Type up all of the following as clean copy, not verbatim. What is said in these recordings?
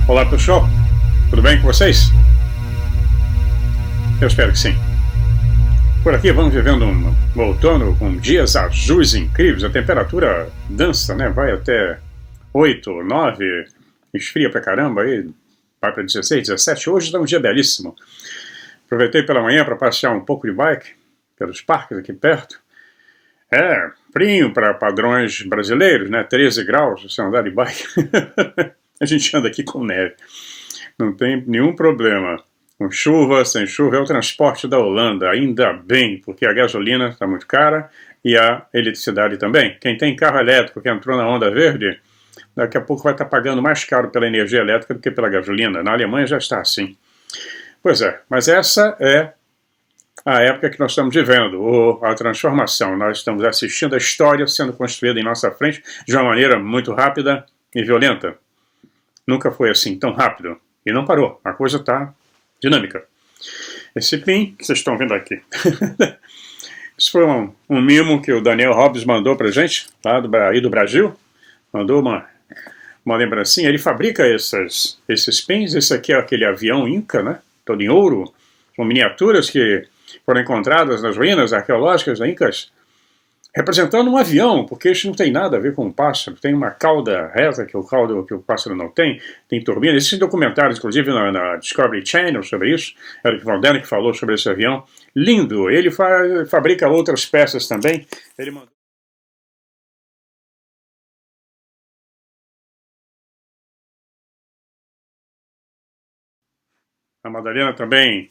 Olá pessoal, tudo bem com vocês? Eu espero que sim. Por aqui vamos vivendo um outono com dias azuis incríveis, a temperatura dança, né? Vai até 8, 9, esfria pra caramba, aí vai para 16, 17. Hoje está um dia belíssimo. Aproveitei pela manhã para passear um pouco de bike pelos parques aqui perto. É frio para padrões brasileiros, né? 13 graus, você andar de bike. A gente anda aqui com neve. Não tem nenhum problema. Com chuva, sem chuva, é o transporte da Holanda, ainda bem, porque a gasolina está muito cara e a eletricidade também. Quem tem carro elétrico que entrou na onda verde, daqui a pouco vai estar pagando mais caro pela energia elétrica do que pela gasolina. Na Alemanha já está assim. Pois é, mas essa é a época que nós estamos vivendo, a transformação. Nós estamos assistindo a história sendo construída em nossa frente de uma maneira muito rápida e violenta. Nunca foi assim, tão rápido. E não parou. A coisa está dinâmica. Esse pin que vocês estão vendo aqui. Isso foi um mimo que o Daniel Hobbs mandou pra gente, lá do Brasil. Mandou uma lembrancinha. Ele fabrica esses pins. Esse aqui é aquele avião Inca, né? Todo em ouro. São miniaturas que foram encontradas nas ruínas arqueológicas da Incas, representando um avião, porque isso não tem nada a ver com um pássaro. Tem uma cauda reta, que o pássaro não tem turbina. Existem documentários, inclusive, na Discovery Channel sobre isso. Eric Von Däniken falou sobre esse avião. Lindo! Ele fabrica outras peças também. Ele mandou... A Madalena também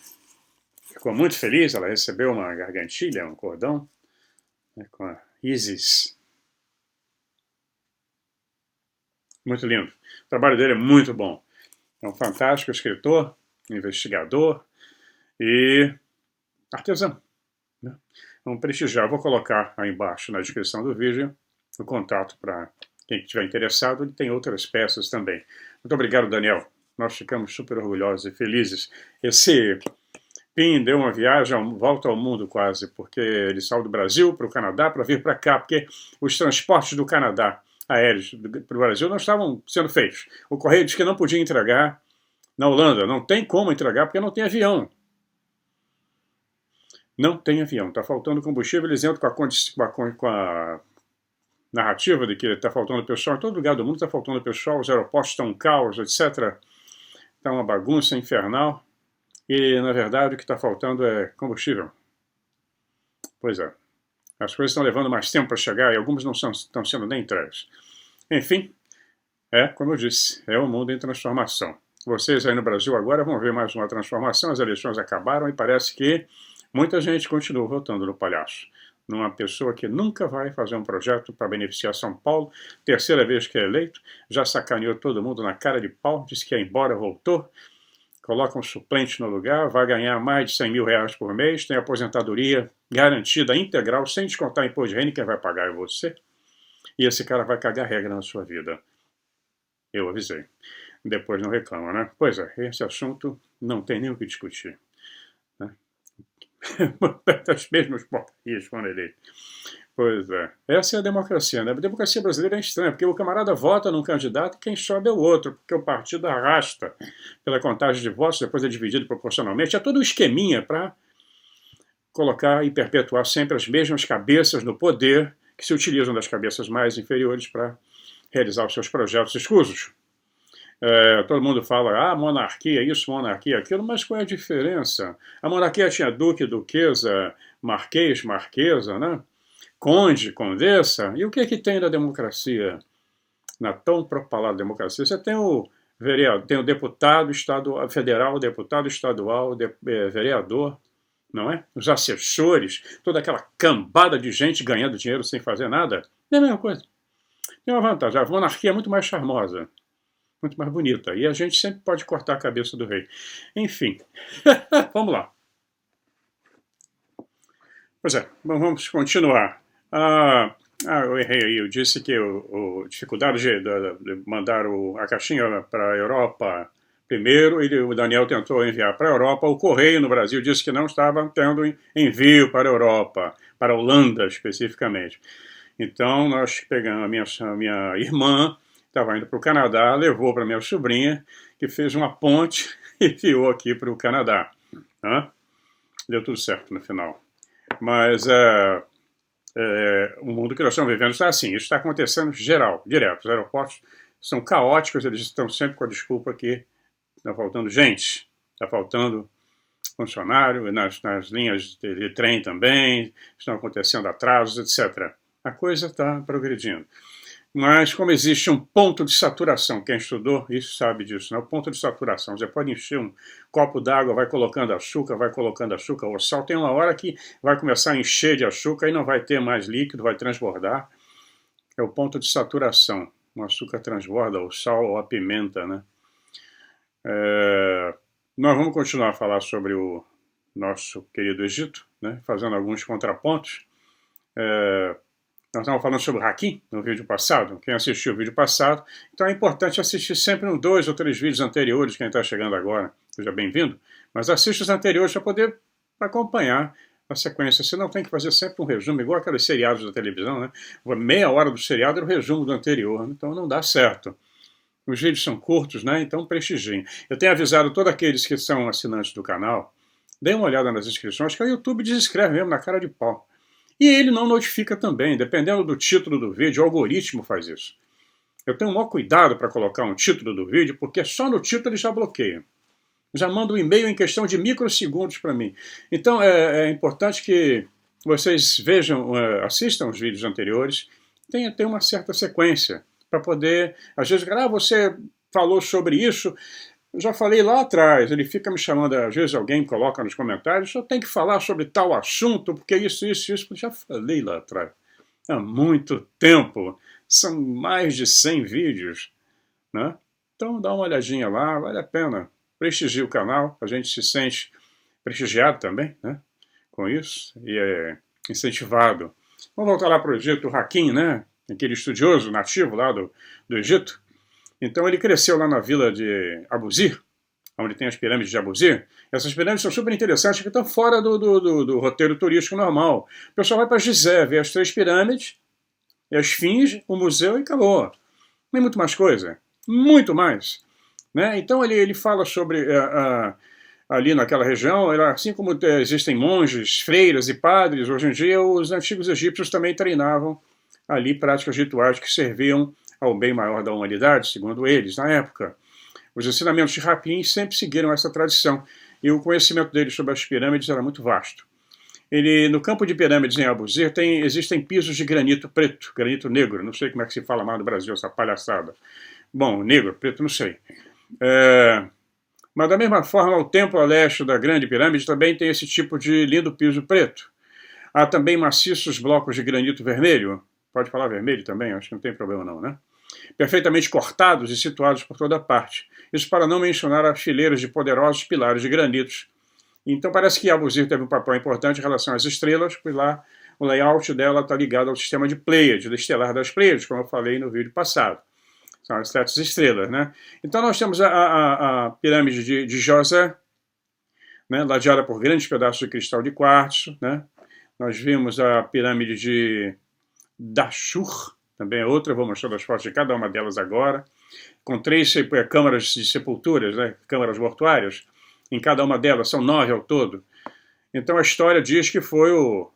ficou muito feliz. Ela recebeu uma gargantilha, um cordão, né, com a Isis. Muito lindo. O trabalho dele é muito bom. É um fantástico escritor, investigador e artesão. Né? Vamos prestigiar. Vou colocar aí embaixo na descrição do vídeo o contato para quem estiver interessado. Ele tem outras peças também. Muito obrigado, Daniel. Nós ficamos super orgulhosos e felizes. Esse pin deu uma viagem, volta ao mundo quase, porque ele saiu do Brasil para o Canadá para vir para cá, porque os transportes do Canadá aéreos para o Brasil não estavam sendo feitos. O correio disse que não podia entregar na Holanda. Não tem como entregar porque não tem avião. Não tem avião. Está faltando combustível. Eles entram com a narrativa de que está faltando pessoal. Em todo lugar do mundo está faltando pessoal. Os aeroportos estão um caos, etc. Está uma bagunça infernal. E, na verdade, o que está faltando é combustível. Pois é. As coisas estão levando mais tempo para chegar e algumas não estão sendo nem entregues. Enfim, como eu disse, é um mundo em transformação. Vocês aí no Brasil agora vão ver mais uma transformação. As eleições acabaram e parece que muita gente continua votando no palhaço. Numa pessoa que nunca vai fazer um projeto para beneficiar São Paulo. Terceira vez que é eleito, já sacaneou todo mundo na cara de pau, disse que ia embora, voltou. Coloca um suplente no lugar, vai ganhar mais de 100 mil reais por mês, tem aposentadoria garantida integral, sem descontar imposto de renda, quem vai pagar é você. E esse cara vai cagar regra na sua vida. Eu avisei. Depois não reclama, né? Pois é, esse assunto não tem nem o que discutir. Né? As mesmas porcarias quando ele... Pois é. Essa é a democracia, né? A democracia brasileira é estranha, porque o camarada vota num candidato e quem sobe é o outro, porque o partido arrasta pela contagem de votos, depois é dividido proporcionalmente. É todo um esqueminha para colocar e perpetuar sempre as mesmas cabeças no poder, que se utilizam das cabeças mais inferiores para realizar os seus projetos escusos. Todo mundo fala, monarquia isso, monarquia aquilo, mas qual é a diferença? A monarquia tinha duque, duquesa, marquês, marquesa, né? Conde, condessa, e o que tem na democracia? Na tão propalada democracia, você tem o vereador, tem o deputado federal, deputado estadual, vereador, não é? Os assessores, toda aquela cambada de gente ganhando dinheiro sem fazer nada, é a mesma coisa. Tem uma vantagem, a monarquia é muito mais charmosa, muito mais bonita, e a gente sempre pode cortar a cabeça do rei. Enfim, vamos lá. Pois é, vamos continuar. Eu errei aí, eu disse que a dificuldade de mandar a caixinha para a Europa primeiro, e o Daniel tentou enviar para a Europa. O correio no Brasil disse que não estava tendo envio para a Europa, para a Holanda especificamente. Então nós pegamos a minha irmã, estava indo para o Canadá, levou para minha sobrinha, que fez uma ponte e enviou aqui para o Canadá. Né? Deu tudo certo no final. Mas o mundo que nós estamos vivendo está assim, isso está acontecendo geral, direto. Os aeroportos são caóticos, eles estão sempre com a desculpa que está faltando gente, está faltando funcionário, nas linhas de trem também, estão acontecendo atrasos, etc. A coisa está progredindo. Mas como existe um ponto de saturação, quem estudou isso sabe disso, né? O ponto de saturação, você pode encher um copo d'água, vai colocando açúcar, o sal tem uma hora que vai começar a encher de açúcar e não vai ter mais líquido, vai transbordar. É o ponto de saturação, o açúcar transborda, o sal ou a pimenta, né? Nós vamos continuar a falar sobre o nosso querido Egito, né? Fazendo alguns contrapontos. Nós estávamos falando sobre Hakim no vídeo passado, quem assistiu o vídeo passado, então é importante assistir sempre 2 ou 3 vídeos anteriores, quem está chegando agora, seja bem-vindo, mas assista os anteriores para poder acompanhar a sequência, senão tem que fazer sempre um resumo, igual aqueles seriados da televisão, né? Meia hora do seriado era o resumo do anterior, então não dá certo. Os vídeos são curtos, né? Então prestigiem. Eu tenho avisado todos aqueles que são assinantes do canal, deem uma olhada nas inscrições, que o YouTube desinscreve mesmo na cara de pau. E ele não notifica também, dependendo do título do vídeo, o algoritmo faz isso. Eu tenho o maior cuidado para colocar um título do vídeo, porque só no título ele já bloqueia. Já manda um e-mail em questão de microsegundos para mim. Então é importante que vocês vejam, assistam os vídeos anteriores, tenha uma certa sequência, para poder, às vezes, você falou sobre isso, eu já falei lá atrás, ele fica me chamando, às vezes alguém coloca nos comentários, só tem que falar sobre tal assunto, porque isso, já falei lá atrás. Há muito tempo, são mais de 100 vídeos, né? Então dá uma olhadinha lá, vale a pena. Prestigie o canal, a gente se sente prestigiado também, né? Com isso, e é incentivado. Vamos voltar lá para o Egito, o Hakim, né? Aquele estudioso nativo lá do Egito. Então ele cresceu lá na vila de Abusir, onde tem as pirâmides de Abusir. Essas pirâmides são super interessantes, porque estão fora do roteiro turístico normal. O pessoal vai para Gizé, vê as 3 pirâmides, a esfinge, o museu e acabou. Não tem muito mais coisa. Muito mais. Né? Então ele fala sobre, ali naquela região, assim como existem monges, freiras e padres, hoje em dia os antigos egípcios também treinavam ali práticas rituais que serviam ao bem maior da humanidade, segundo eles, na época. Os ensinamentos de Hakim sempre seguiram essa tradição, e o conhecimento deles sobre as pirâmides era muito vasto. No campo de pirâmides em Abusir existem pisos de granito preto, granito negro, não sei como é que se fala mais no Brasil, essa palhaçada. Bom, negro, preto, não sei. Mas da mesma forma, o templo a leste da grande pirâmide também tem esse tipo de lindo piso preto. Há também maciços blocos de granito vermelho, pode falar vermelho também, acho que não tem problema não, né? Perfeitamente cortados e situados por toda parte. Isso para não mencionar as fileiras de poderosos pilares de granitos. Então parece que Abusir teve um papel importante em relação às estrelas, pois lá o layout dela está ligado ao sistema de Pleiades, do estelar das Pleiades, como eu falei no vídeo passado. São as 7 estrelas, né? Então nós temos a pirâmide de Djoser, né, ladeada por grandes pedaços de cristal de quartzo, né? Nós vimos a pirâmide de Dashur, também é outra, vou mostrar as fotos de cada uma delas agora, com 3 câmaras de sepulturas, né, câmaras mortuárias, em cada uma delas, são 9 ao todo. Então a história diz que foi o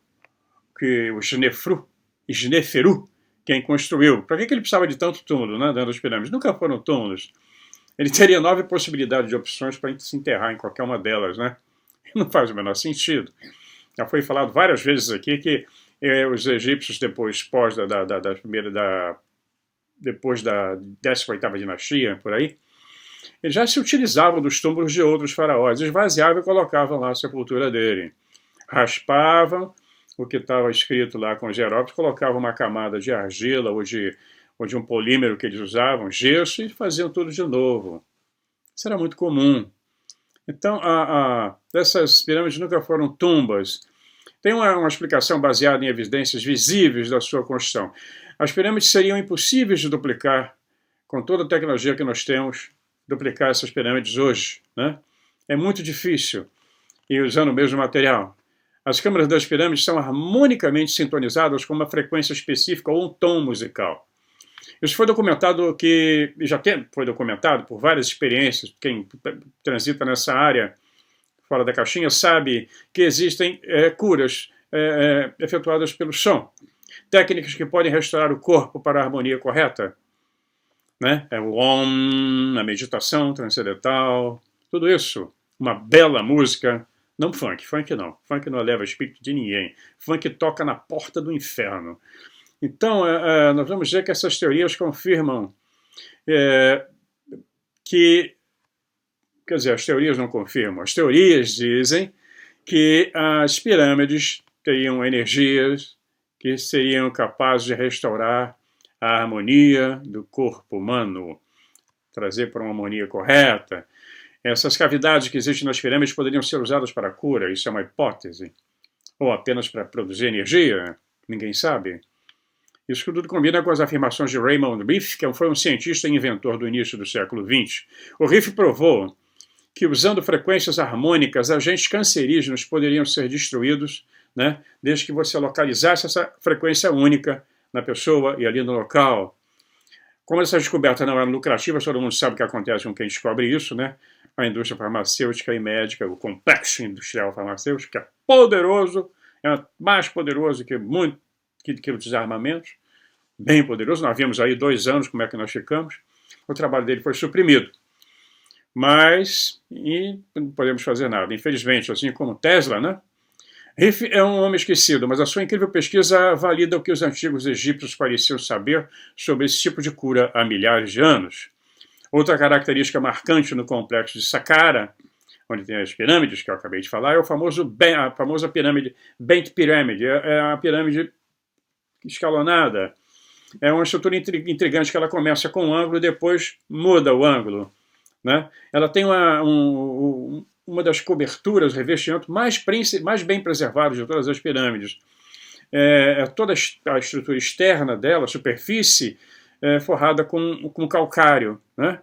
Sneferu quem construiu. Para que ele precisava de tanto túmulo, né, dentro das pirâmides? Nunca foram túmulos. Ele teria 9 possibilidades de opções para se enterrar em qualquer uma delas, né? Não faz o menor sentido. Já foi falado várias vezes aqui que os egípcios, depois da 18ª dinastia, por aí, eles já se utilizavam dos túmulos de outros faraós, esvaziavam e colocavam lá a sepultura dele. Raspavam o que estava escrito lá com os hieróglifos, colocavam uma camada de argila ou de um polímero que eles usavam, gesso, e faziam tudo de novo. Isso era muito comum. Então, essas pirâmides nunca foram tumbas. Tem uma explicação baseada em evidências visíveis da sua construção. As pirâmides seriam impossíveis de duplicar, com toda a tecnologia que nós temos, duplicar essas pirâmides hoje, né? É muito difícil, e usando o mesmo material. As câmaras das pirâmides são harmonicamente sintonizadas com uma frequência específica ou um tom musical. Isso foi documentado foi documentado por várias experiências. Quem transita nessa área fora da caixinha sabe que existem curas efetuadas pelo som. Técnicas que podem restaurar o corpo para a harmonia correta. Né? É o Om, a meditação transcendental, tudo isso. Uma bela música. Não funk, funk não. Funk não eleva o espírito de ninguém. Funk toca na porta do inferno. Então, nós vamos ver que essas teorias confirmam que... Quer dizer, as teorias não confirmam. As teorias dizem que as pirâmides teriam energias que seriam capazes de restaurar a harmonia do corpo humano, trazer para uma harmonia correta. Essas cavidades que existem nas pirâmides poderiam ser usadas para a cura, isso é uma hipótese. Ou apenas para produzir energia, ninguém sabe. Isso tudo combina com as afirmações de Raymond Rife, que foi um cientista e inventor do início do século XX. O Rife provou que usando frequências harmônicas, agentes cancerígenos poderiam ser destruídos, né, desde que você localizasse essa frequência única na pessoa e ali no local. Como essa descoberta não era lucrativa, todo mundo sabe o que acontece com quem descobre isso, né? A indústria farmacêutica e médica, o complexo industrial farmacêutico, que é poderoso, é mais poderoso que os desarmamentos, bem poderoso. Nós vimos aí 2 anos como é que nós ficamos. O trabalho dele foi suprimido. Mas não podemos fazer nada. Infelizmente, assim como Tesla, né? Rife é um homem esquecido, mas a sua incrível pesquisa valida o que os antigos egípcios pareciam saber sobre esse tipo de cura há milhares de anos. Outra característica marcante no complexo de Saqqara, onde tem as pirâmides que eu acabei de falar, é a famosa pirâmide Bent Pyramid. É a pirâmide escalonada. É uma estrutura intrigante que ela começa com um ângulo e depois muda o ângulo. Né? Ela tem uma das coberturas, revestimento mais bem preservados de todas as pirâmides. Toda a estrutura externa dela, a superfície, forrada com calcário. Né?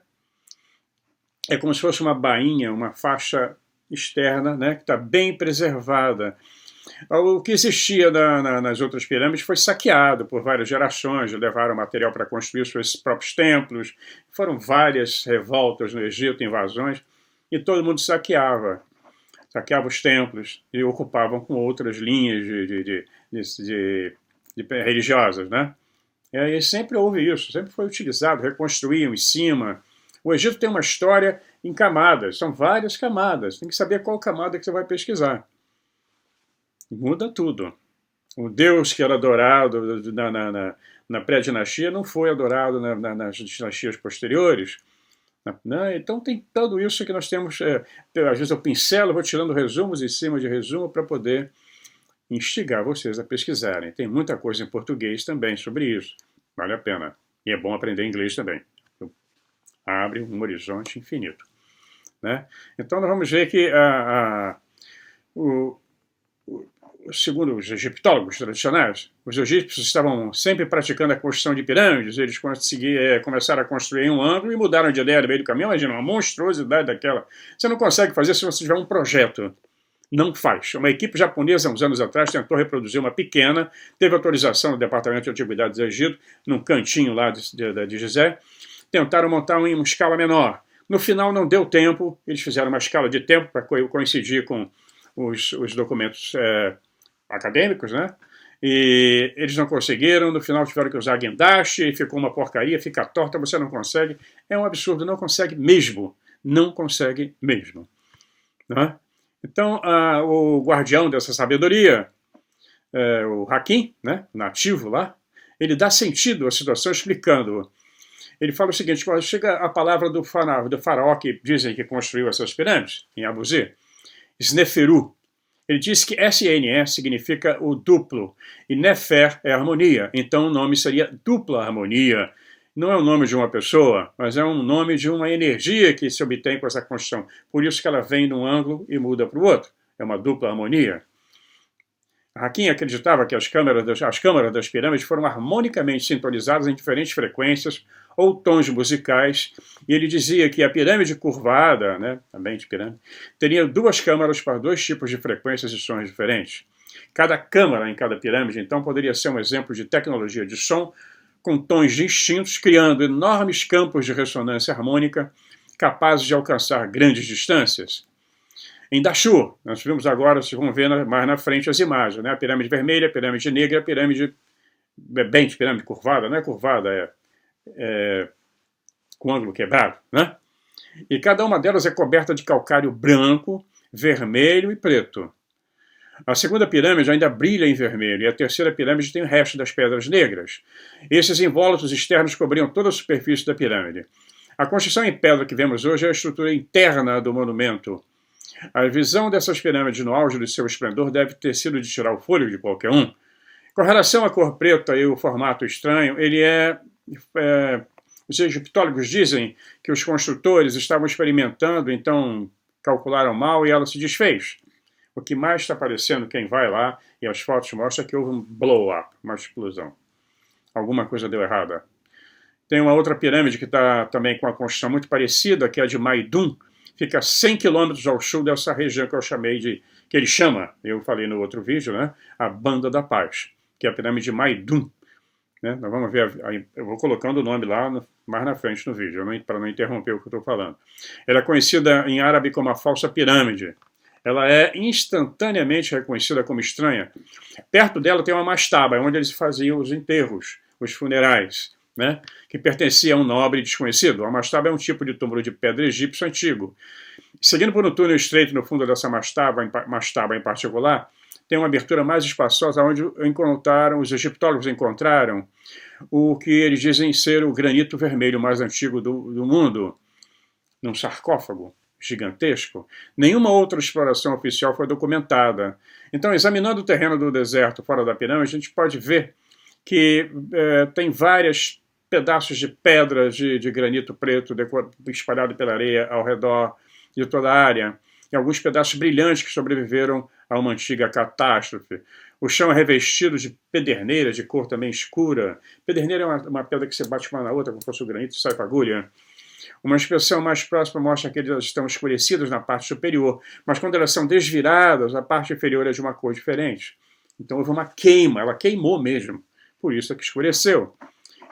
É como se fosse uma bainha, uma faixa externa, né, que está bem preservada. O que existia nas outras pirâmides foi saqueado por várias gerações, levaram material para construir seus próprios templos, foram várias revoltas no Egito, invasões, e todo mundo saqueava os templos e ocupavam com outras linhas religiosas, né? E sempre houve isso, sempre foi utilizado, reconstruíam em cima. O Egito tem uma história em camadas, são várias camadas, tem que saber qual camada que você vai pesquisar. Muda tudo. O Deus que era adorado na pré-dinastia não foi adorado nas dinastias posteriores. Né? Então tem tudo isso que nós temos. Às vezes eu pincelo, vou tirando resumos em cima de resumo para poder instigar vocês a pesquisarem. Tem muita coisa em português também sobre isso. Vale a pena. E é bom aprender inglês também. Abre um horizonte infinito. Né? Então nós vamos ver que segundo os egiptólogos tradicionais, os egípcios estavam sempre praticando a construção de pirâmides, eles começaram a construir em um ângulo e mudaram de ideia no meio do caminho. Imagina, uma monstruosidade daquela. Você não consegue fazer se você tiver um projeto. Não faz. Uma equipe japonesa, uns anos atrás, tentou reproduzir uma pequena, teve autorização do Departamento de Antiguidades do Egito, num cantinho lá de Gizé, tentaram montar em uma escala menor. No final não deu tempo, eles fizeram uma escala de tempo para coincidir com os documentos acadêmicos, né? E eles não conseguiram, no final tiveram que usar guindaste, e ficou uma porcaria, fica torta, você não consegue. É um absurdo, não consegue mesmo. Não consegue mesmo. Né? Então, o guardião dessa sabedoria, o Hakim, né, nativo lá, ele dá sentido à situação explicando. Ele fala o seguinte, quando chega a palavra do faraó que dizem que construiu essas pirâmides, em Abuzi, Sneferu. Ele diz que SNE significa o duplo, e Nefer é harmonia, então o nome seria dupla harmonia. Não é o nome de uma pessoa, mas é um nome de uma energia que se obtém com essa construção. Por isso que ela vem num ângulo e muda para o outro. É uma dupla harmonia. Hakim acreditava que as câmaras das pirâmides foram harmonicamente sintonizadas em diferentes frequências ou tons musicais, e ele dizia que a pirâmide curvada, né, também de pirâmide, teria 2 câmaras para 2 tipos de frequências e sons diferentes. Cada câmara em cada pirâmide, então, poderia ser um exemplo de tecnologia de som com tons distintos, criando enormes campos de ressonância harmônica capazes de alcançar grandes distâncias. Em Dashur, nós vimos agora, vocês vão ver mais na frente as imagens, né? A pirâmide vermelha, a pirâmide negra, a pirâmide bente, pirâmide curvada, não é curvada, com ângulo quebrado, né? E cada uma delas é coberta de calcário branco, vermelho e preto. A segunda pirâmide ainda brilha em vermelho, e a terceira pirâmide tem o resto das pedras negras. Esses invólucros externos cobriam toda a superfície da pirâmide. A construção em pedra que vemos hoje é a estrutura interna do monumento. A visão dessas pirâmides no auge de seu esplendor deve ter sido de tirar o fôlego de qualquer um. Com relação à cor preta e o formato estranho, os egiptólogos dizem que os construtores estavam experimentando, então calcularam mal e ela se desfez. O que mais está aparecendo, quem vai lá, e as fotos mostram que houve um blow-up, uma explosão. Alguma coisa deu errada. Tem uma outra pirâmide que está também com uma construção muito parecida, que é a de Maidum. Fica a 100 quilômetros ao sul dessa região que eu chamei que ele chama, eu falei no outro vídeo, né, a Banda da Paz, que é a pirâmide de Maidum. Né? Nós vamos ver, eu vou colocando o nome lá mais na frente no vídeo, para não interromper o que eu estou falando. Ela é conhecida em árabe como a falsa pirâmide. Ela é instantaneamente reconhecida como estranha. Perto dela tem uma mastaba, onde eles faziam os enterros, os funerais, né, que pertencia a um nobre desconhecido. A mastaba é um tipo de túmulo de pedra egípcio antigo. Seguindo por um túnel estreito no fundo dessa mastaba em particular, tem uma abertura mais espaçosa onde os egiptólogos encontraram o que eles dizem ser o granito vermelho mais antigo do mundo, num sarcófago gigantesco. Nenhuma outra exploração oficial foi documentada. Então, examinando o terreno do deserto fora da pirâmide, a gente pode ver que tem vários pedaços de pedras de granito preto espalhado pela areia ao redor de toda a área, e alguns pedaços brilhantes que sobreviveram a uma antiga catástrofe. O chão é revestido de pederneiras de cor também escura. Pederneira é uma pedra que você bate uma na outra como se fosse o granito e sai fagulha. Uma inspeção mais próxima mostra que elas estão escurecidas na parte superior, mas quando elas são desviradas, a parte inferior é de uma cor diferente. Então houve uma queima, ela queimou mesmo, por isso é que escureceu.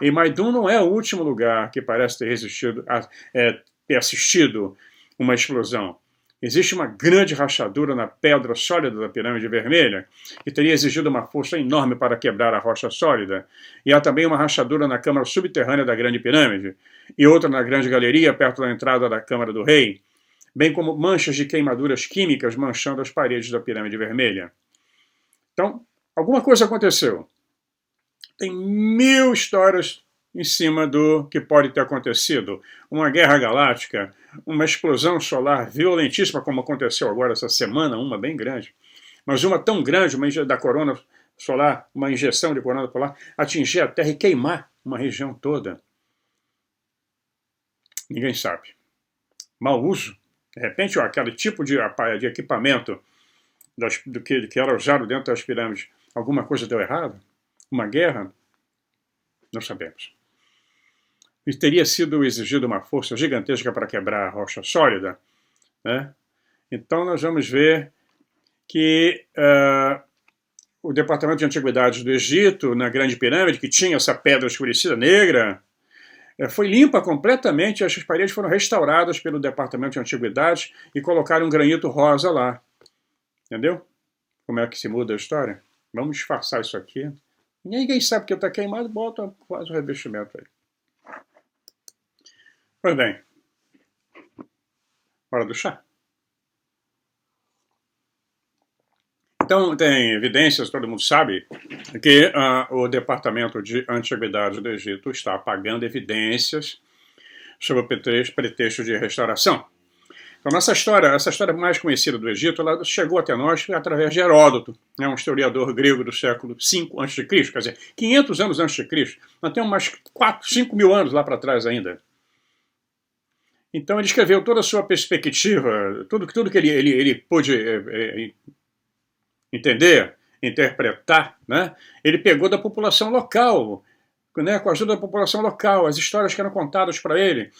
E Maidum não é o último lugar que parece ter assistido uma explosão. Existe uma grande rachadura na pedra sólida da pirâmide vermelha, que teria exigido uma força enorme para quebrar a rocha sólida. E há também uma rachadura na câmara subterrânea da grande pirâmide, e outra na grande galeria, perto da entrada da Câmara do Rei, bem como manchas de queimaduras químicas manchando as paredes da pirâmide vermelha. Então, alguma coisa aconteceu. Tem 1000 histórias em cima do que pode ter acontecido. Uma guerra galáctica, uma explosão solar violentíssima, como aconteceu agora essa semana, uma bem grande. Mas uma tão grande, uma da corona solar, uma injeção de corona solar, atingir a Terra e queimar uma região toda. Ninguém sabe. Mau uso. De repente, aquele tipo de equipamento que era usado dentro das pirâmides, alguma coisa deu errado? Uma guerra? Não sabemos. E teria sido exigida uma força gigantesca para quebrar a rocha sólida, né? Então nós vamos ver que o Departamento de Antiguidades do Egito, na Grande Pirâmide, que tinha essa pedra escurecida negra, foi limpa completamente, as paredes foram restauradas pelo Departamento de Antiguidades e colocaram um granito rosa lá. Entendeu? Como é que se muda a história? Vamos disfarçar isso aqui. Ninguém sabe que está queimado, faz o revestimento aí. Pois bem, hora do chá. Então, tem evidências, todo mundo sabe, que o Departamento de Antiguidades do Egito está apagando evidências sob o pretexto de restauração. Então, essa história mais conhecida do Egito, ela chegou até nós através de Heródoto, um historiador grego do século V a.C., quer dizer, 500 anos antes de Cristo. Nós temos mais 5 mil anos lá para trás ainda. Então, ele escreveu toda a sua perspectiva, tudo que ele pôde entender, interpretar, né? Ele pegou da população local, né? Com a ajuda da população local, as histórias que eram contadas para ele.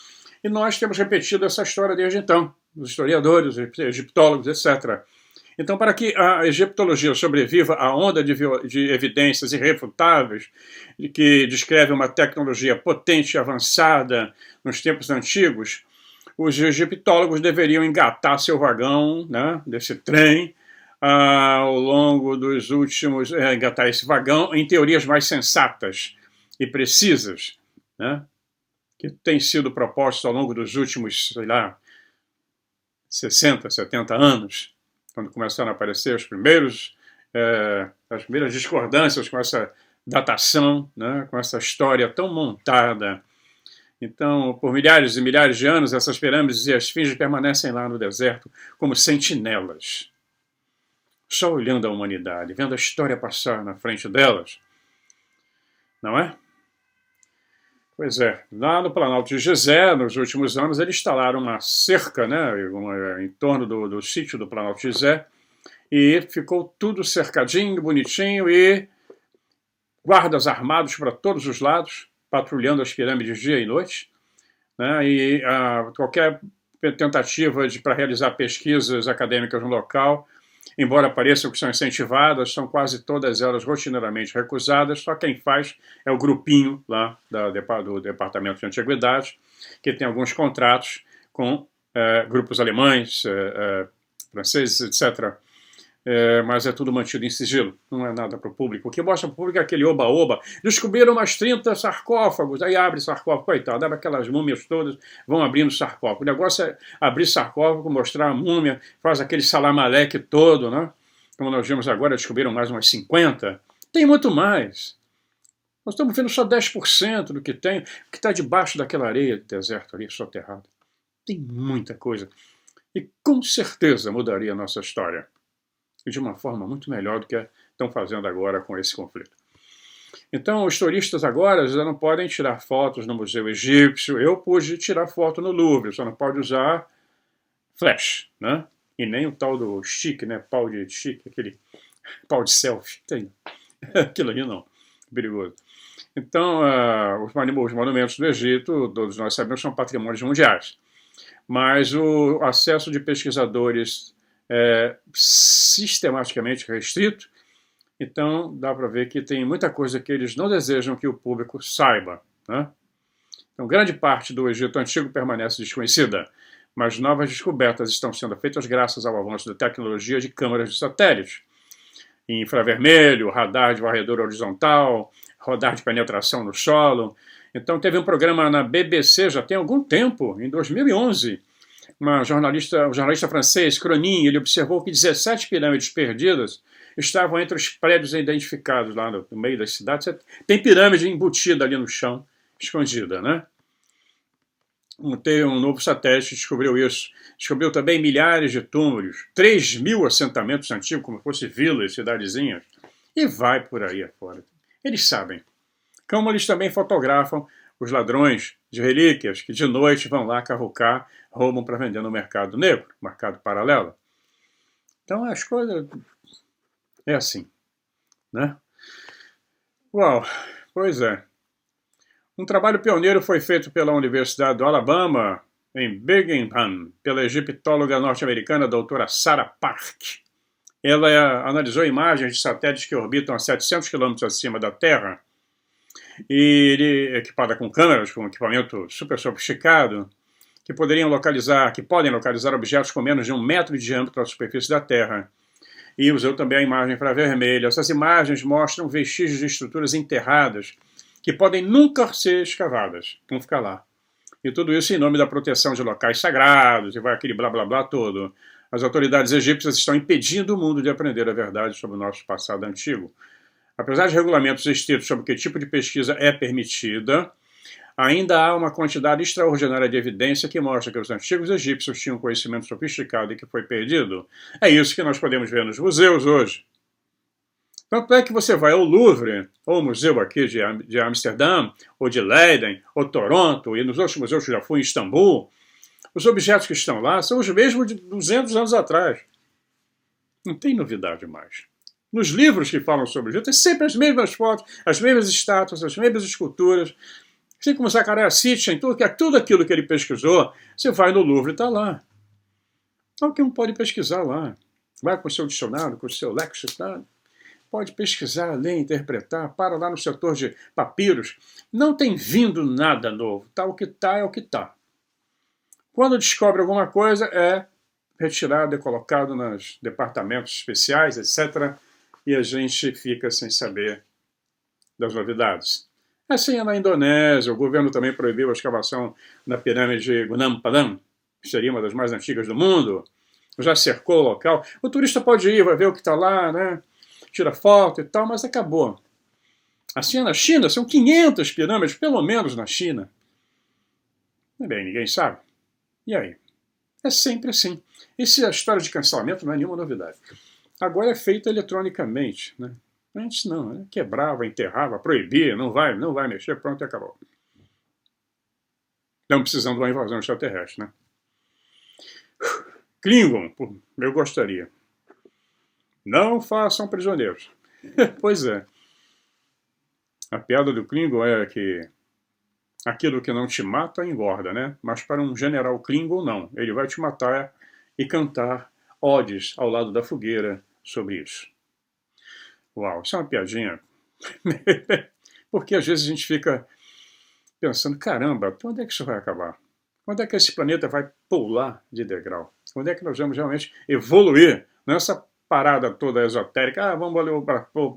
E nós temos repetido essa história desde então, os historiadores, os egiptólogos, etc. Então, para que a egiptologia sobreviva à onda de evidências irrefutáveis de que descreve uma tecnologia potente e avançada nos tempos antigos, os egiptólogos deveriam engatar seu vagão, né, desse trem, ao longo dos últimos... engatar esse vagão em teorias mais sensatas e precisas, né, que têm sido propostas ao longo dos últimos, sei lá, 60, 70 anos, quando começaram a aparecer as primeiras discordâncias com essa datação, né, com essa história tão montada. Então, por milhares e milhares de anos, essas pirâmides e as esfinges permanecem lá no deserto como sentinelas, só olhando a humanidade, vendo a história passar na frente delas. Não é? Pois é, lá no Planalto de Gizé, nos últimos anos, eles instalaram uma cerca, né, em torno do sítio do Planalto de Gizé, e ficou tudo cercadinho, bonitinho, e guardas armados para todos os lados, patrulhando as pirâmides dia e noite, né, e qualquer tentativa para realizar pesquisas acadêmicas no local, embora pareçam que são incentivadas, são quase todas elas rotineiramente recusadas, só quem faz é o grupinho lá do Departamento de Antiguidades, que tem alguns contratos com grupos alemães, franceses, etc., mas é tudo mantido em sigilo, não é nada para o público. O que mostra para o público é aquele oba-oba. Descobriram umas 30 sarcófagos, aí abre sarcófago, coitado, abre aquelas múmias todas, vão abrindo sarcófago. O negócio é abrir sarcófago, mostrar a múmia, faz aquele salamaleque todo, né? Como nós vimos agora, descobriram mais umas 50. Tem muito mais. Nós estamos vendo só 10% do que tem, o que está debaixo daquela areia do deserto ali, soterrado. Tem muita coisa. E com certeza mudaria a nossa história. E de uma forma muito melhor do que estão fazendo agora com esse conflito. Então, os turistas agora já não podem tirar fotos no Museu Egípcio. Eu pude tirar foto no Louvre, só não pode usar flash, né? E nem o tal do stick, né? Pau de stick, aquele pau de selfie. Tem. Aquilo ali não. Perigoso. Então, os monumentos do Egito, todos nós sabemos, são patrimônios mundiais. Mas o acesso de pesquisadores sistematicamente restrito, então dá para ver que tem muita coisa que eles não desejam que o público saiba, né? Então grande parte do Egito Antigo permanece desconhecida, mas novas descobertas estão sendo feitas graças ao avanço da tecnologia de câmeras de satélite, infravermelho, radar de varredura horizontal, radar de penetração no solo. Então teve um programa na BBC já tem algum tempo, em 2011, um jornalista francês, Cronin, ele observou que 17 pirâmides perdidas estavam entre os prédios identificados lá no meio das cidades. Tem pirâmide embutida ali no chão, escondida, né? Tem um novo satélite que descobriu isso. Descobriu também milhares de túmulos, 3.000 assentamentos antigos, como se fossem vilas, cidadezinhas, e vai por aí afora. Eles sabem. Como eles também fotografam os ladrões de relíquias que de noite vão lá cavucar, roubam para vender no mercado negro, mercado paralelo. Então as coisas é assim, né? Uau, pois é. Um trabalho pioneiro foi feito pela Universidade do Alabama, em Birmingham, pela egiptóloga norte-americana doutora Sarah Park. Ela analisou imagens de satélites que orbitam a 700 km acima da Terra, e equipada com câmeras, com um equipamento super sofisticado, que podem localizar objetos com menos de 1 metro de diâmetro na superfície da Terra. E usou também a imagem infravermelha. Essas imagens mostram vestígios de estruturas enterradas que podem nunca ser escavadas, vão ficar lá. E tudo isso em nome da proteção de locais sagrados, e vai aquele blá blá blá todo. As autoridades egípcias estão impedindo o mundo de aprender a verdade sobre o nosso passado antigo. Apesar de regulamentos estritos sobre que tipo de pesquisa é permitida, ainda há uma quantidade extraordinária de evidência que mostra que os antigos egípcios tinham conhecimento sofisticado e que foi perdido. É isso que nós podemos ver nos museus hoje. Tanto é que você vai ao Louvre, ou ao museu aqui de Amsterdã, ou de Leiden, ou Toronto, e nos outros museus que já fui em Istambul, os objetos que estão lá são os mesmos de 200 anos atrás. Não tem novidade mais. Nos livros que falam sobre o Egito, tem sempre as mesmas fotos, as mesmas estátuas, as mesmas esculturas. Assim como Zachariah Sitchin, tudo aquilo que ele pesquisou, você vai no Louvre e está lá. Qualquer um pode pesquisar lá. Vai com o seu dicionário, com o seu lexicon, pode pesquisar, ler, interpretar, para lá no setor de papiros. Não tem vindo nada novo. Tá o que tá, é o que tá. Quando descobre alguma coisa, é retirado, é colocado nos departamentos especiais, etc. E a gente fica sem saber das novidades. Assim é na Indonésia, o governo também proibiu a escavação na pirâmide Gunung Padang, que seria uma das mais antigas do mundo. Já cercou o local. O turista pode ir, vai ver o que está lá, né? Tira foto e tal, mas acabou. Assim é na China, são 500 pirâmides, pelo menos na China. Bem, ninguém sabe. E aí? É sempre assim. A história de cancelamento não é nenhuma novidade. Agora é feita eletronicamente, né? Antes não, né? Quebrava, enterrava, proibia, não vai mexer, pronto e acabou. Estamos precisando de uma invasão extraterrestre, né? Klingon, eu gostaria. Não façam prisioneiros. Pois é. A piada do Klingon é que aquilo que não te mata engorda, né? Mas para um general Klingon, não. Ele vai te matar e cantar odes ao lado da fogueira sobre isso. Uau, isso é uma piadinha. Porque às vezes a gente fica pensando, caramba, quando é que isso vai acabar? Quando é que esse planeta vai pular de degrau? Quando é que nós vamos realmente evoluir nessa parada toda esotérica? Vamos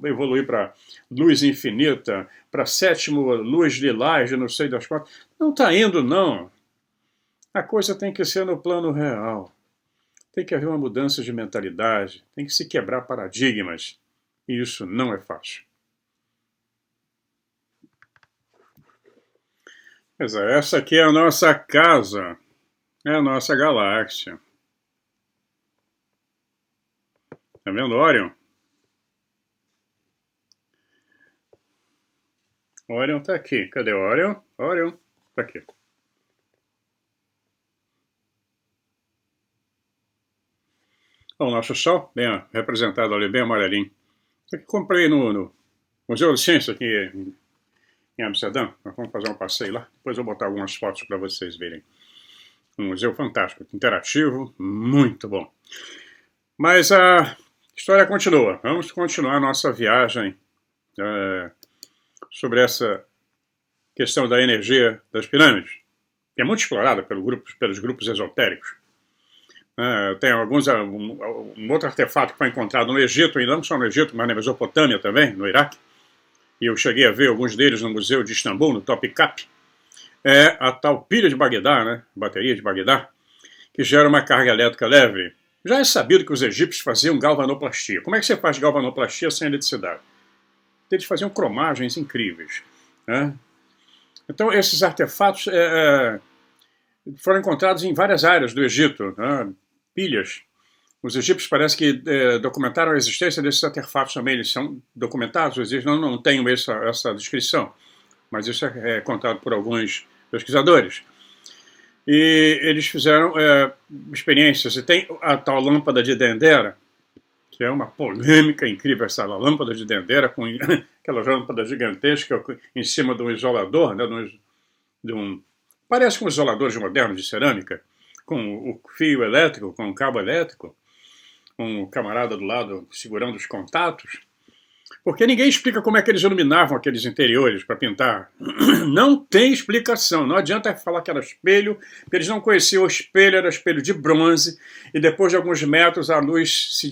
evoluir para luz infinita, para sétimo luz lilás, não sei das quantas. Não está indo, não. A coisa tem que ser no plano real. Tem que haver uma mudança de mentalidade, tem que se quebrar paradigmas. E isso não é fácil. Mas essa aqui é a nossa casa, é a nossa galáxia. Tá vendo, Orion? Orion tá aqui. Cadê o Orion? Orion tá aqui. O nosso Sol, bem representado ali, bem amarelinho. Isso aqui comprei no Museu de Ciência aqui em Amsterdã. Nós vamos fazer um passeio lá. Depois eu vou botar algumas fotos para vocês verem. Um museu fantástico, interativo, muito bom. Mas a história continua. Vamos continuar a nossa viagem sobre essa questão da energia das pirâmides, que é muito explorada pelos grupos esotéricos. Tem um outro artefato que foi encontrado no Egito, e não só no Egito, mas na Mesopotâmia também, no Iraque. E eu cheguei a ver alguns deles no Museu de Istambul, no Topkapi. É a tal pilha de Bagdá, né? Bateria de Bagdá, que gera uma carga elétrica leve. Já é sabido que os egípcios faziam galvanoplastia. Como é que você faz galvanoplastia sem eletricidade? Eles faziam cromagens incríveis, né? Então, esses artefatos foram encontrados em várias áreas do Egito, né? Pilhas. Os egípcios parece que documentaram a existência desses artefatos também. Eles são documentados, os egípcios não tenho essa descrição, mas isso é contado por alguns pesquisadores. E eles fizeram experiências. E tem a tal lâmpada de Dendera, que é uma polêmica incrível, essa lâmpada de Dendera, com aquela lâmpada gigantesca em cima de um isolador, né, parece com isoladores modernos de cerâmica, com o fio elétrico, com o cabo elétrico, com o camarada do lado segurando os contatos. Porque ninguém explica como é que eles iluminavam aqueles interiores para pintar. Não tem explicação. Não adianta falar que era espelho, porque eles não conheciam o espelho, era espelho de bronze, e depois de alguns metros a luz se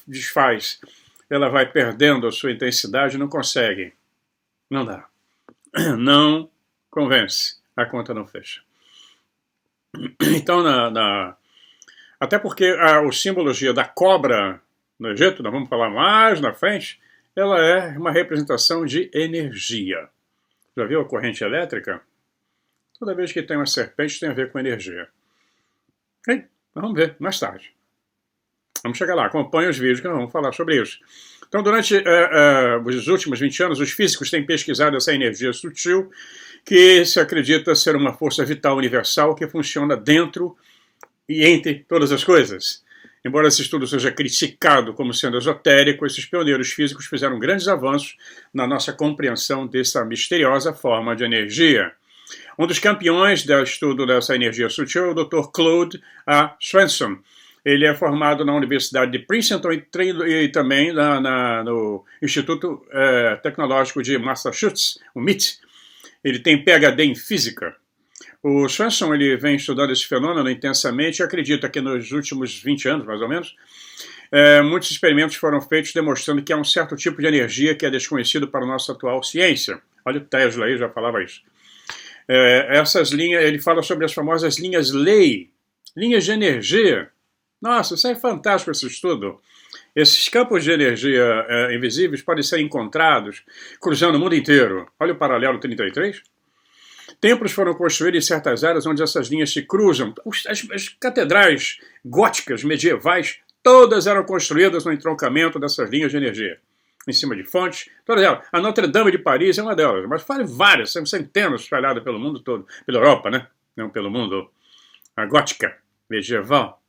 desfaz. Ela vai perdendo a sua intensidade e não consegue. Não dá. Não convence. A conta não fecha. Então, até porque a simbologia da cobra no Egito, nós vamos falar mais na frente, ela é uma representação de energia. Já viu a corrente elétrica? Toda vez que tem uma serpente tem a ver com energia. Vamos ver mais tarde. Vamos chegar lá, acompanhe os vídeos que nós vamos falar sobre isso. Então, durante os últimos 20 anos, os físicos têm pesquisado essa energia sutil que se acredita ser uma força vital universal que funciona dentro e entre todas as coisas. Embora esse estudo seja criticado como sendo esotérico, esses pioneiros físicos fizeram grandes avanços na nossa compreensão dessa misteriosa forma de energia. Um dos campeões do estudo dessa energia sutil é o Dr. Claude A. Swenson. Ele é formado na Universidade de Princeton e também no Instituto Tecnológico de Massachusetts, o MIT. Ele tem PhD em Física. O Swenson ele vem estudando esse fenômeno intensamente e acredita que nos últimos 20 anos, mais ou menos, muitos experimentos foram feitos demonstrando que há um certo tipo de energia que é desconhecido para a nossa atual ciência. Olha o Tesla aí, já falava isso. Essas linhas, ele fala sobre as famosas linhas Ley, linhas de energia. Nossa, isso é fantástico esse estudo. Esses campos de energia invisíveis podem ser encontrados cruzando o mundo inteiro. Olha o paralelo 33. Templos foram construídos em certas áreas onde essas linhas se cruzam. As catedrais góticas medievais, todas eram construídas no entroncamento dessas linhas de energia. Em cima de fontes, todas elas. A Notre-Dame de Paris é uma delas, mas várias, são centenas espalhadas pelo mundo todo. Pela Europa, né? Não pelo mundo. A gótica medieval.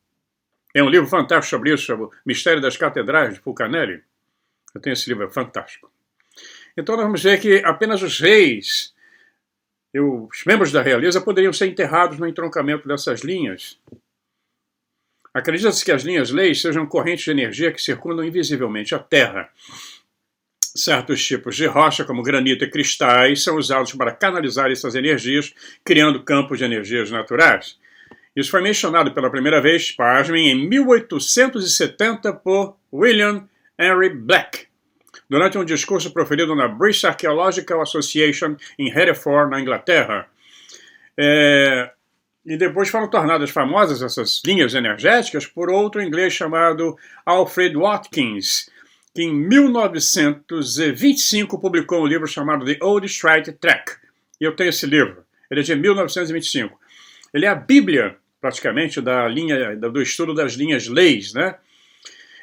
É um livro fantástico sobre isso, sobre o Mistério das Catedrais, de Fulcanelli. Eu tenho esse livro, é fantástico. Então nós vamos ver que apenas os reis e os membros da realeza poderiam ser enterrados no entroncamento dessas linhas. Acredita-se que as linhas Ley sejam correntes de energia que circundam invisivelmente a Terra. Certos tipos de rocha, como granito e cristais, são usados para canalizar essas energias, criando campos de energias naturais. Isso foi mencionado pela primeira vez, pasmem, em 1870 por William Henry Black, durante um discurso proferido na British Archaeological Association em Hereford, na Inglaterra. E depois foram tornadas famosas essas linhas energéticas por outro inglês chamado Alfred Watkins, que em 1925 publicou um livro chamado The Old Straight Track. E eu tenho esse livro, ele é de 1925. Ele é a Bíblia, praticamente, do estudo das linhas Leis, né?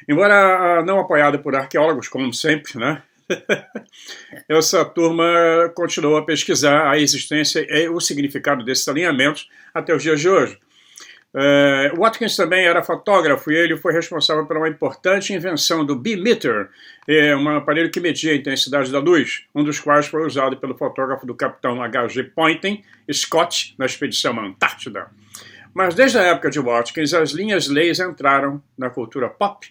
Embora não apoiada por arqueólogos, como sempre, né? Essa turma continuou a pesquisar a existência e o significado desses alinhamentos até os dias de hoje. Watkins também era fotógrafo e ele foi responsável por uma importante invenção do bimeter, um aparelho que media a intensidade da luz, um dos quais foi usado pelo fotógrafo do capitão H.G. Poynting Scott na expedição à Antártida. Mas desde a época de Watkins, as linhas Ley entraram na cultura pop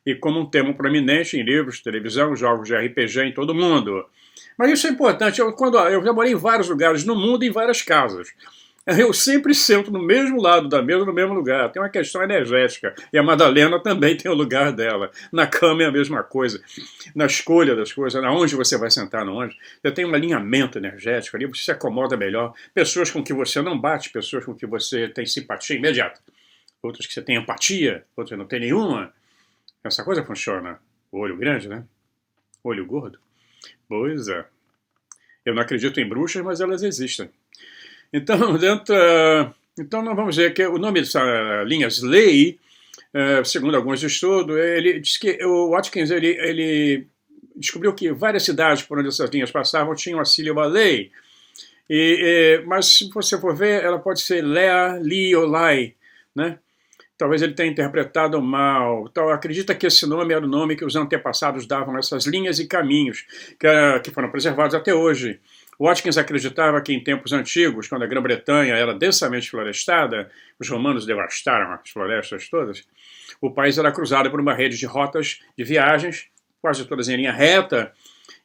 e como um tema proeminente em livros, televisão, jogos de RPG em todo o mundo. Mas isso é importante. Eu já morei em vários lugares no mundo e em várias casas. Eu sempre sento no mesmo lado da mesa, no mesmo lugar. Tem uma questão energética. E a Madalena também tem o lugar dela. Na cama é a mesma coisa. Na escolha das coisas, aonde você vai sentar, onde. Você tem um alinhamento energético ali, você se acomoda melhor. Pessoas com que você não bate, pessoas com que você tem simpatia imediata. Outras que você tem empatia, outras não tem nenhuma. Essa coisa funciona. O olho grande, né? Olho gordo. Pois é. Eu não acredito em bruxas, mas elas existem. Então, então nós vamos ver que o nome dessas linhas Ley, segundo alguns estudos, ele diz que o Watkins ele descobriu que várias cidades por onde essas linhas passavam tinham a sílaba Ley. Mas se você for ver, ela pode ser Lea, Li ou Lai, né? Talvez ele tenha interpretado mal. Então, acredita que esse nome era o nome que os antepassados davam a essas linhas e caminhos que foram preservados até hoje. Watkins acreditava que em tempos antigos, quando a Grã-Bretanha era densamente florestada, os romanos devastaram as florestas todas, o país era cruzado por uma rede de rotas de viagens, quase todas em linha reta,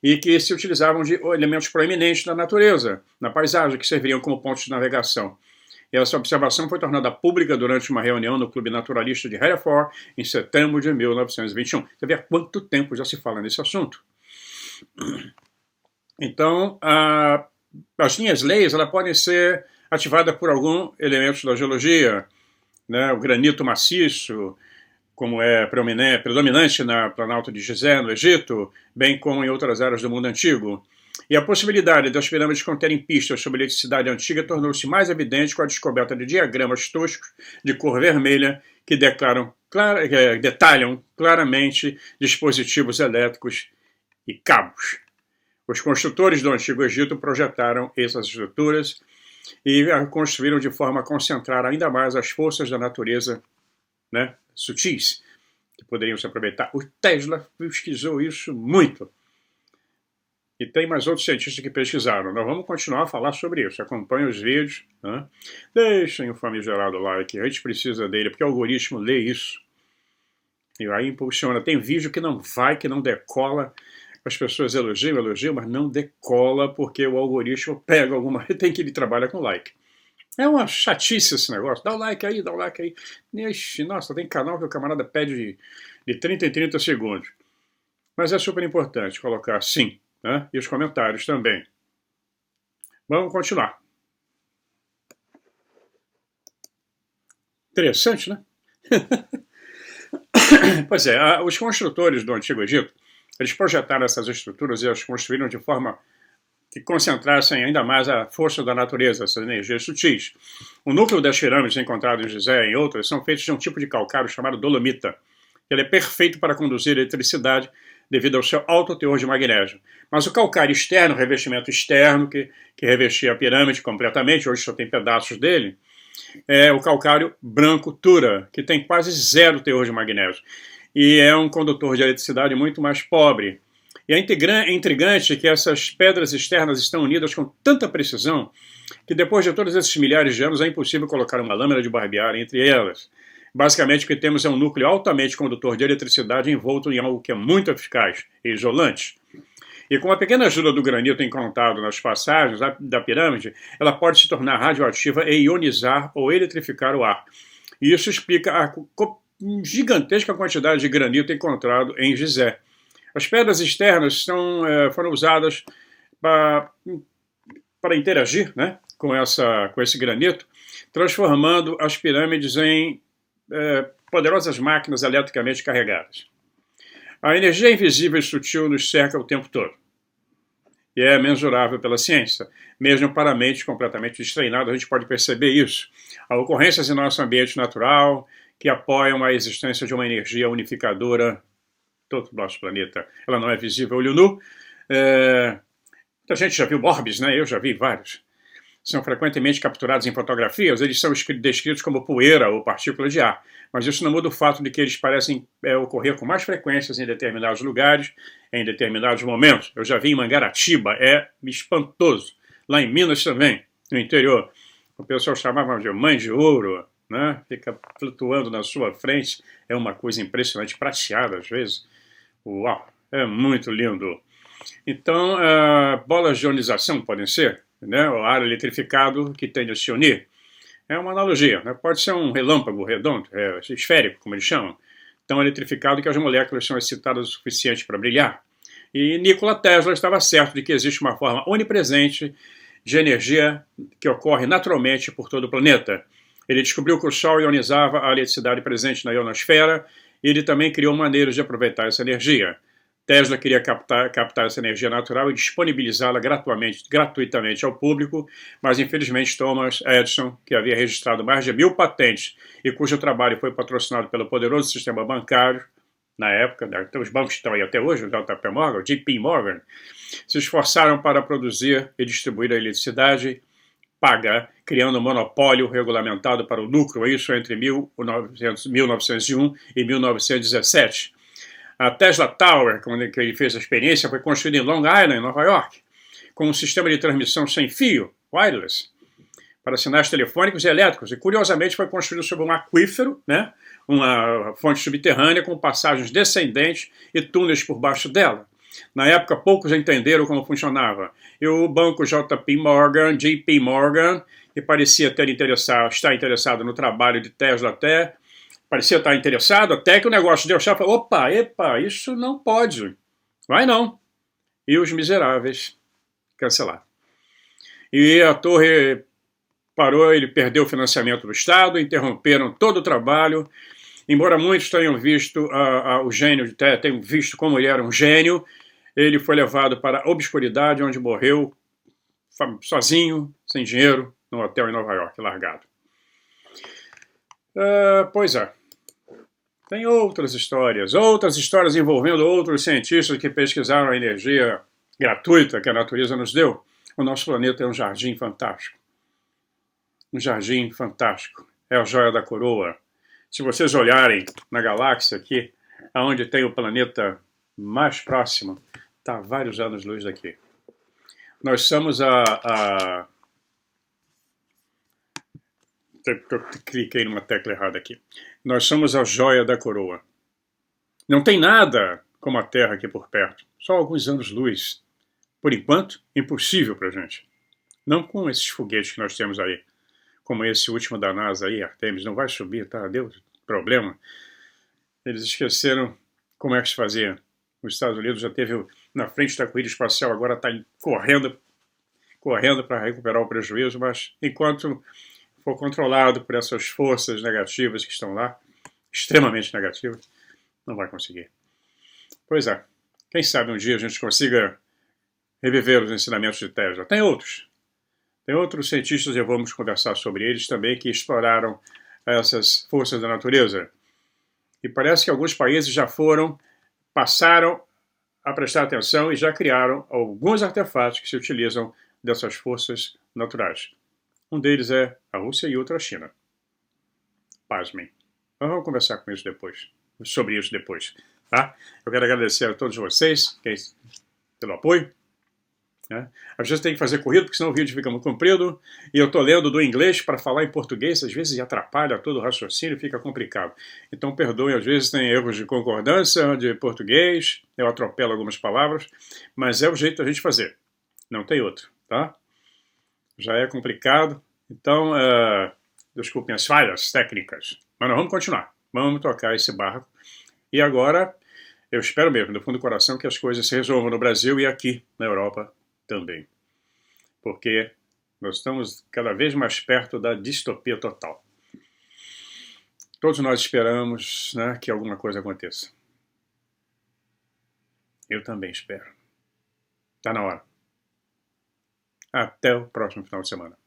e que se utilizavam de elementos proeminentes da natureza, na paisagem, que serviriam como pontos de navegação. E essa observação foi tornada pública durante uma reunião no Clube Naturalista de Hereford, em setembro de 1921. Você vê há quanto tempo já se fala nesse assunto. Então, as linhas Ley podem ser ativadas por algum elemento da geologia, né? O granito maciço, como é predominante na Planalto de Gizé, no Egito, bem como em outras áreas do mundo antigo. E a possibilidade das pirâmides conterem pistas sobre a eletricidade antiga tornou-se mais evidente com a descoberta de diagramas toscos de cor vermelha que detalham claramente dispositivos elétricos e cabos. Os construtores do Antigo Egito projetaram essas estruturas e a construíram de forma a concentrar ainda mais as forças da natureza, né, sutis, que poderiam se aproveitar. O Tesla pesquisou isso muito. E tem mais outros cientistas que pesquisaram. Nós vamos continuar a falar sobre isso. Acompanhem os vídeos, né? Deixem o famigerado like. A gente precisa dele, porque o algoritmo lê isso. E aí impulsiona. Tem vídeo que não vai, que não decola. As pessoas elogiam, mas não decola porque o algoritmo pega alguma... Tem que ele trabalha com like. É uma chatice esse negócio. Dá o like aí, dá o like aí. Ixi, nossa, tem canal que o camarada pede de 30 em 30 segundos. Mas é super importante colocar sim, né? E os comentários também. Vamos continuar. Interessante, né? Pois é, os construtores do Antigo Egito, eles projetaram essas estruturas e as construíram de forma que concentrassem ainda mais a força da natureza, essas energias sutis. O núcleo das pirâmides encontradas em Gizé e outras são feitos de um tipo de calcário chamado dolomita. Ele é perfeito para conduzir eletricidade devido ao seu alto teor de magnésio. Mas o calcário externo, o revestimento externo que revestia a pirâmide completamente, hoje só tem pedaços dele, é o calcário branco Tura, que tem quase zero teor de magnésio. E é um condutor de eletricidade muito mais pobre. E é intrigante que essas pedras externas estão unidas com tanta precisão que depois de todos esses milhares de anos é impossível colocar uma lâmina de barbear entre elas. Basicamente o que temos é um núcleo altamente condutor de eletricidade envolto em algo que é muito eficaz e isolante. E com a pequena ajuda do granito encontrado nas passagens da pirâmide, ela pode se tornar radioativa e ionizar ou eletrificar o ar. E isso explica a gigantesca quantidade de granito encontrado em Gizé. As pedras externas foram usadas para interagir, né, com esse granito, transformando as pirâmides em poderosas máquinas eletricamente carregadas. A energia invisível e sutil nos cerca o tempo todo. E é mensurável pela ciência. Mesmo para a mente completamente destreinada, a gente pode perceber isso. Há ocorrências em nosso ambiente natural que apoiam a existência de uma energia unificadora todo o nosso planeta. Ela não é visível a olho nu. Muita gente já viu orbes, né? Eu já vi vários. São frequentemente capturados em fotografias. Eles são descritos como poeira ou partícula de ar. Mas isso não muda o fato de que eles parecem ocorrer com mais frequências em determinados lugares, em determinados momentos. Eu já vi em Mangaratiba, é espantoso. Lá em Minas também, no interior. O pessoal chamava de mãe de ouro, né? Fica flutuando na sua frente. É uma coisa impressionante, prateada às vezes. Uau, é muito lindo. Então, bolas de ionização podem ser, né? O ar eletrificado que tende a se unir. É uma analogia, né? Pode ser um relâmpago redondo, esférico, como eles chamam, tão eletrificado que as moléculas são excitadas o suficiente para brilhar. E Nikola Tesla estava certo de que existe uma forma onipresente de energia que ocorre naturalmente por todo o planeta. Ele descobriu que o Sol ionizava a eletricidade presente na ionosfera e ele também criou maneiras de aproveitar essa energia. Tesla queria captar essa energia natural e disponibilizá-la gratuitamente ao público, mas infelizmente Thomas Edison, que havia registrado mais de 1000 patentes e cujo trabalho foi patrocinado pelo poderoso sistema bancário, na época, os bancos estão aí até hoje, o JP Morgan, o JP Morgan, se esforçaram para produzir e distribuir a eletricidade paga, criando um monopólio regulamentado para o lucro, isso entre 1901 e 1917. A Tesla Tower, quando ele fez a experiência, foi construída em Long Island, Nova York, com um sistema de transmissão sem fio, wireless, para sinais telefônicos e elétricos. E, curiosamente, foi construído sobre um aquífero, né? Uma fonte subterrânea com passagens descendentes e túneis por baixo dela. Na época, poucos entenderam como funcionava. E o banco JP Morgan, que parecia estar interessado no trabalho de Tesla parecia estar interessado, até que o negócio deu chato, falou, opa, isso não pode, vai não. E os miseráveis cancelaram. E a torre parou, ele perdeu o financiamento do Estado, interromperam todo o trabalho, embora muitos tenham visto o gênio, tenham visto como ele era um gênio, ele foi levado para a obscuridade, onde morreu sozinho, sem dinheiro, num hotel em Nova York, largado. Pois é. Tem outras histórias envolvendo outros cientistas que pesquisaram a energia gratuita que a natureza nos deu. O nosso planeta é um jardim fantástico. Um jardim fantástico. É a joia da coroa. Se vocês olharem na galáxia aqui, onde tem o planeta mais próximo, está a vários anos-luz daqui. Nós somos eu cliquei numa tecla errada aqui. Nós somos a joia da coroa. Não tem nada como a Terra aqui por perto. Só alguns anos-luz. Por enquanto, impossível para a gente. Não com esses foguetes que nós temos aí. Como esse último da NASA aí, Artemis. Não vai subir, tá? Deu problema. Eles esqueceram como é que se fazia. Os Estados Unidos já teve na frente da corrida espacial, agora está correndo para recuperar o prejuízo, mas enquanto for controlado por essas forças negativas que estão lá, extremamente negativas, não vai conseguir. Pois é, quem sabe um dia a gente consiga reviver os ensinamentos de Tesla. Tem outros cientistas, e vamos conversar sobre eles também, que exploraram essas forças da natureza. E parece que alguns países já passaram a prestar atenção e já criaram alguns artefatos que se utilizam dessas forças naturais. Um deles é a Rússia e outro a China. Pasmem. Mas vamos conversar sobre isso depois. Tá? Eu quero agradecer a todos vocês pelo apoio. Né? Às vezes tem que fazer corrido, porque senão o vídeo fica muito comprido. E eu estou lendo do inglês para falar em português, às vezes atrapalha todo o raciocínio, fica complicado. Então perdoem, às vezes tem erros de concordância de português, eu atropelo algumas palavras, mas é o jeito da gente fazer. Não tem outro, tá? Já é complicado, então desculpem as falhas técnicas, mas nós vamos continuar, vamos tocar esse barco. E agora, eu espero mesmo, do fundo do coração, que as coisas se resolvam no Brasil e aqui na Europa também, porque nós estamos cada vez mais perto da distopia total. Todos nós esperamos, né, que alguma coisa aconteça. Eu também espero. Está na hora. Até o próximo final de semana.